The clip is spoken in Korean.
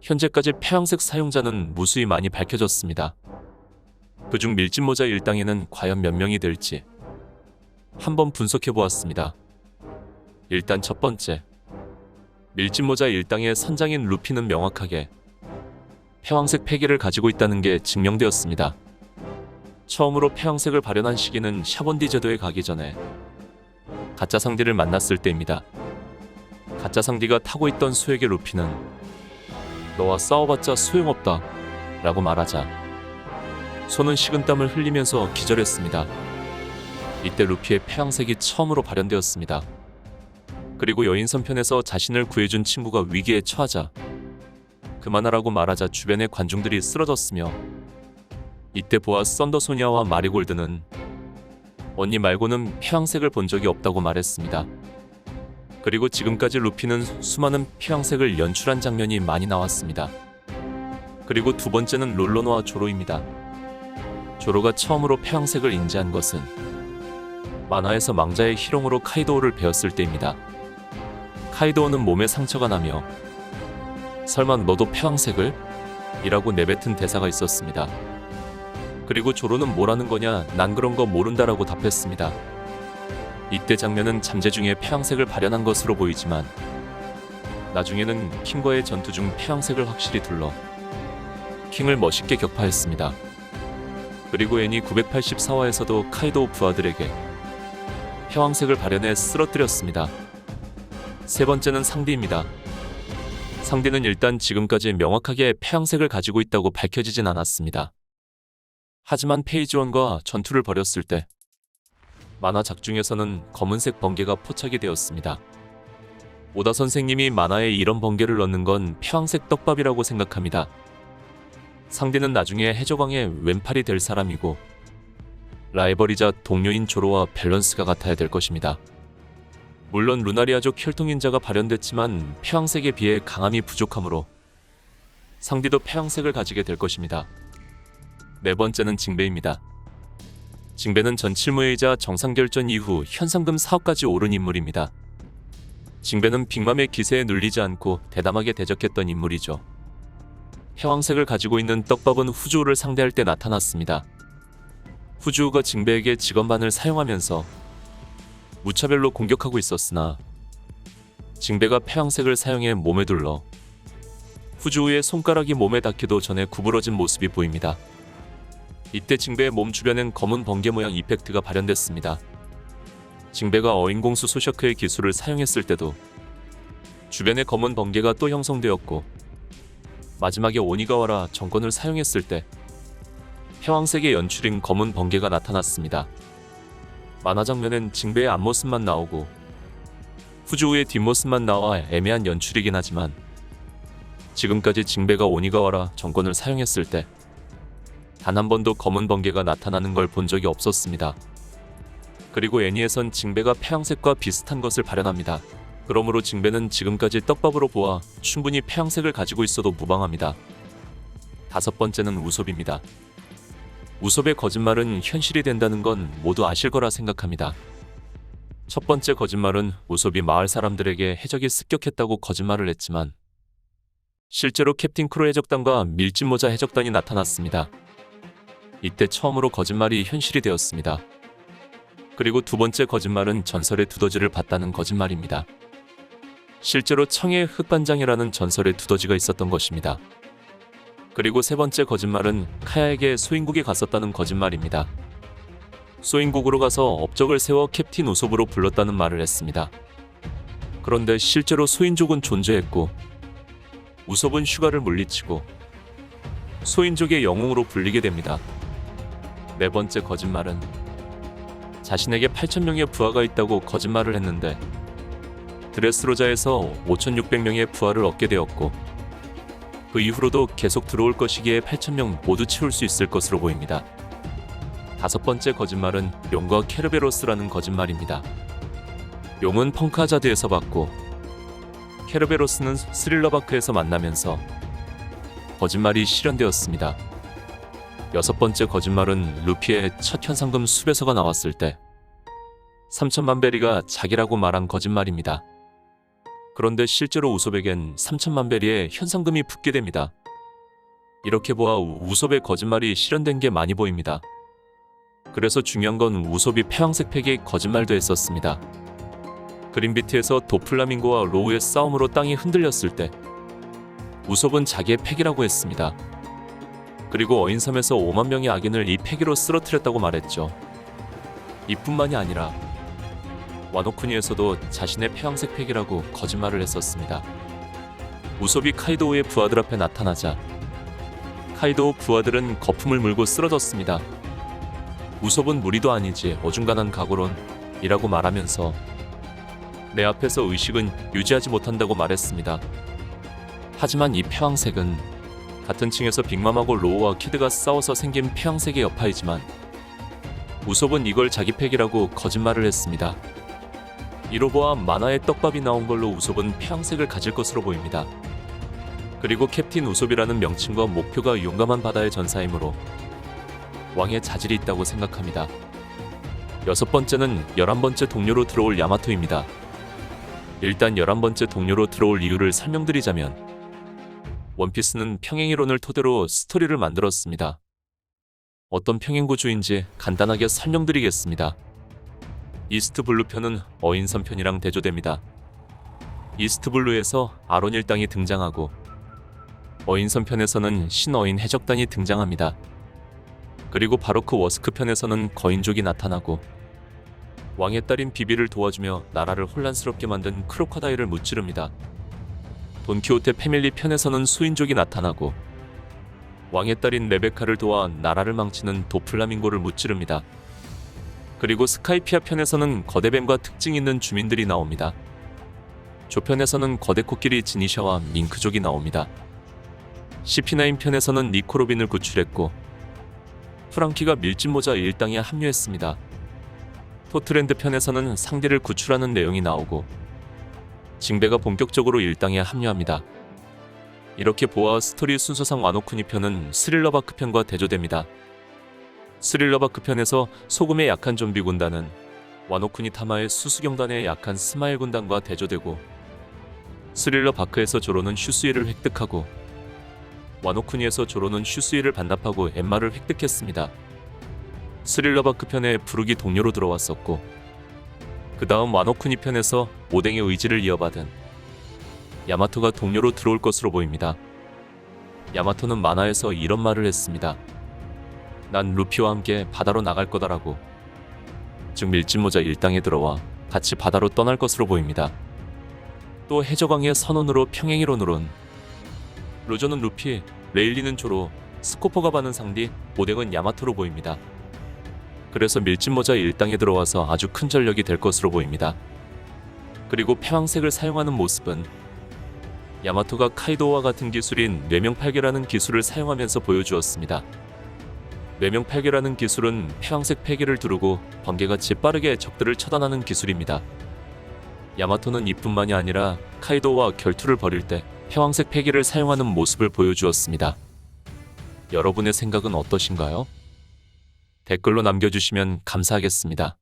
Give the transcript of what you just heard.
현재까지 폐왕색 사용자는 무수히 많이 밝혀졌습니다. 그중 밀짚모자 일당에는 과연 몇 명이 될지 한번 분석해보았습니다. 일단 첫 번째, 밀짚모자 일당의 선장인 루피는 명확하게 폐왕색 패기를 가지고 있다는 게 증명되었습니다. 처음으로 폐왕색을 발현한 시기는 샤본디 제도에 가기 전에 가짜 상디를 만났을 때입니다. 가짜 상디가 타고 있던 소에게 루피는 너와 싸워봤자 소용없다 라고 말하자 소는 식은땀을 흘리면서 기절했습니다. 이때 루피의 폐왕색이 처음으로 발현되었습니다. 그리고 여인선편에서 자신을 구해준 친구가 위기에 처하자 그만하라고 말하자 주변의 관중들이 쓰러졌으며 이때 보아 썬더소니아와 마리골드는 언니 말고는 폐왕색을 본 적이 없다고 말했습니다. 그리고 지금까지 루피는 수많은 폐왕색을 연출한 장면이 많이 나왔습니다. 그리고 두 번째는 롤러노와 조로입니다. 조로가 처음으로 폐왕색을 인지한 것은 만화에서 망자의 희롱으로 카이도우를 베었을 때입니다. 카이도우는 몸에 상처가 나며 설마 너도 폐왕색을? 이라고 내뱉은 대사가 있었습니다. 그리고 조로는 뭐라는 거냐, 난 그런 거 모른다라고 답했습니다. 이때 장면은 잠재 중에 폐왕색을 발현한 것으로 보이지만 나중에는 킹과의 전투 중 폐왕색을 확실히 둘러 킹을 멋있게 격파했습니다. 그리고 애니 984화에서도 카이도우 부하들에게 폐왕색을 발현해 쓰러뜨렸습니다. 세 번째는 상디입니다. 상디는 일단 지금까지 명확하게 폐왕색을 가지고 있다고 밝혀지진 않았습니다. 하지만 페이지원과 전투를 벌였을 때 만화 작중에서는 검은색 번개가 포착이 되었습니다. 오다 선생님이 만화에 이런 번개를 넣는 건 폐왕색 떡밥이라고 생각합니다. 상대는 나중에 해적왕의 왼팔이 될 사람이고 라이벌이자 동료인 조로와 밸런스가 같아야 될 것입니다. 물론 루나리아족 혈통인자가 발현됐지만 폐왕색에 비해 강함이 부족하므로 상디도 폐왕색을 가지게 될 것입니다. 네 번째는 징베입니다. 징베는 전칠무예이자 정상결전 이후 현상금 사업까지 오른 인물입니다. 징베는 빅맘의 기세에 눌리지 않고 대담하게 대적했던 인물이죠. 폐왕색을 가지고 있는 떡밥은 후주우를 상대할 때 나타났습니다. 후주우가 징베에게 직원반을 사용하면서 무차별로 공격하고 있었으나 징베가 폐왕색을 사용해 몸에 둘러 후주우의 손가락이 몸에 닿기도 전에 구부러진 모습이 보입니다. 이때 징베의 몸 주변엔 검은 번개 모양 이펙트가 발현됐습니다. 징베가 어인공수 소셔크의 기술을 사용했을 때도 주변에 검은 번개가 또 형성되었고 마지막에 오니가와라 정권을 사용했을 때 폐왕색의 연출인 검은 번개가 나타났습니다. 만화 장면엔 징베의 앞모습만 나오고 후주우의 뒷모습만 나와 애매한 연출이긴 하지만 지금까지 징베가 오니가와라 정권을 사용했을 때 단 한 번도 검은 번개가 나타나는 걸 본 적이 없었습니다. 그리고 애니에선 징베가 폐왕색과 비슷한 것을 발현합니다. 그러므로 징베는 지금까지 떡밥으로 보아 충분히 폐왕색을 가지고 있어도 무방합니다. 다섯 번째는 우솝입니다. 우솝의 거짓말은 현실이 된다는 건 모두 아실 거라 생각합니다. 첫 번째 거짓말은 우솝이 마을 사람들에게 해적이 습격했다고 거짓말을 했지만 실제로 캡틴 크로 해적단과 밀짚모자 해적단이 나타났습니다. 이때 처음으로 거짓말이 현실이 되었습니다. 그리고 두 번째 거짓말은 전설의 두더지를 봤다는 거짓말입니다. 실제로 청의 흑반장이라는 전설의 두더지가 있었던 것입니다. 그리고 세 번째 거짓말은 카야에게 소인국에 갔었다는 거짓말입니다. 소인국으로 가서 업적을 세워 캡틴 우솝으로 불렀다는 말을 했습니다. 그런데 실제로 소인족은 존재했고 우솝은 휴가를 물리치고 소인족의 영웅으로 불리게 됩니다. 네 번째 거짓말은 자신에게 8,000명의 부하가 있다고 거짓말을 했는데 드레스로자에서 5,600명의 부하를 얻게 되었고 그 이후로도 계속 들어올 것이기에 8,000명 모두 채울 수 있을 것으로 보입니다. 다섯 번째 거짓말은 용과 케르베로스라는 거짓말입니다. 용은 펑크하자드에서 봤고 케르베로스는 스릴러바크에서 만나면서 거짓말이 실현되었습니다. 여섯 번째 거짓말은 루피의 첫 현상금 수배서가 나왔을 때 3,000만 베리가 자기라고 말한 거짓말입니다. 그런데 실제로 우섭에겐 3천만 베리의 현상금이 붙게 됩니다. 이렇게 보아 우섭의 거짓말이 실현된 게 많이 보입니다. 그래서 중요한 건 우섭이 폐왕색 팩이 거짓말도 했었습니다. 그린비트에서 도플라밍고와 로우의 싸움으로 땅이 흔들렸을 때 우섭은 자기의 팩이라고 했습니다. 그리고 어인섬에서 5만 명의 악인을 이 팩으로 쓰러뜨렸다고 말했죠. 이뿐만이 아니라 와노쿠니에서도 자신의 폐왕색 팩이라고 거짓말을 했었습니다. 우섭이 카이도우의 부하들 앞에 나타나자 카이도우 부하들은 거품을 물고 쓰러졌습니다. 우섭은 무리도 아니지 어중간한 각오론 이라고 말하면서 내 앞에서 의식은 유지하지 못한다고 말했습니다. 하지만 이 폐왕색은 같은 층에서 빅맘하고 로우와 키드가 싸워서 생긴 폐왕색의 여파이지만 우섭은 이걸 자기 팩이라고 거짓말을 했습니다. 이로 보아 만화에 떡밥이 나온 걸로 우섭은 폐왕색을 가질 것으로 보입니다. 그리고 캡틴 우섭이라는 명칭과 목표가 용감한 바다의 전사이므로 왕의 자질이 있다고 생각합니다. 6번째는 11번째 동료로 들어올 야마토입니다. 일단 11번째 동료로 들어올 이유를 설명드리자면 원피스는 평행이론을 토대로 스토리를 만들었습니다. 어떤 평행구조인지 간단하게 설명드리겠습니다. 이스트블루 편은 어인선 편이랑 대조됩니다. 이스트블루에서 아론 일당이 등장하고 어인선 편에서는 신어인 해적단이 등장합니다. 그리고 바로크 워스크 편에서는 거인족이 나타나고 왕의 딸인 비비를 도와주며 나라를 혼란스럽게 만든 크로커다일을 무찌릅니다. 돈키호테 패밀리 편에서는 수인족이 나타나고 왕의 딸인 레베카를 도와 나라를 망치는 도플라밍고를 무찌릅니다. 그리고 스카이피아 편에서는 거대뱀과 특징 있는 주민들이 나옵니다. 조편에서는 거대 코끼리 지니샤와 밍크족이 나옵니다. CP9 편에서는 니코로빈을 구출했고 프랑키가 밀짚모자 일당에 합류했습니다. 토트랜드 편에서는 상대를 구출하는 내용이 나오고 징베가 본격적으로 일당에 합류합니다. 이렇게 보아 스토리 순서상 와노쿠니 편은 스릴러바크 편과 대조됩니다. 스릴러바크 편에서 소금에 약한 좀비 군단은 와노쿠니 타마의 수수경단에 약한 스마일 군단과 대조되고 스릴러바크에서 조로는 슈스이를 획득하고 와노쿠니에서 조로는 슈스이를 반납하고 엠마를 획득했습니다. 스릴러바크 편에 부르기 동료로 들어왔었고 그 다음 와노쿠니 편에서 오뎅의 의지를 이어받은 야마토가 동료로 들어올 것으로 보입니다. 야마토는 만화에서 이런 말을 했습니다. 난 루피와 함께 바다로 나갈 거다라고. 즉 밀짚모자 일당에 들어와 같이 바다로 떠날 것으로 보입니다. 또 해적왕의 선언으로 평행이론으론 로저는 루피, 레일리는 조로, 스코퍼가 받는 상디, 오뎅은 야마토로 보입니다. 그래서 밀짚모자 일당에 들어와서 아주 큰 전력이 될 것으로 보입니다. 그리고 패왕색을 사용하는 모습은 야마토가 카이도와 같은 기술인 뇌명팔개라는 기술을 사용하면서 보여주었습니다. 뇌명팔개라는 기술은 패왕색 폐기를 두르고 번개같이 빠르게 적들을 처단하는 기술입니다. 야마토는 이뿐만이 아니라 카이도와 결투를 벌일 때 패왕색 폐기를 사용하는 모습을 보여주었습니다. 여러분의 생각은 어떠신가요? 댓글로 남겨주시면 감사하겠습니다.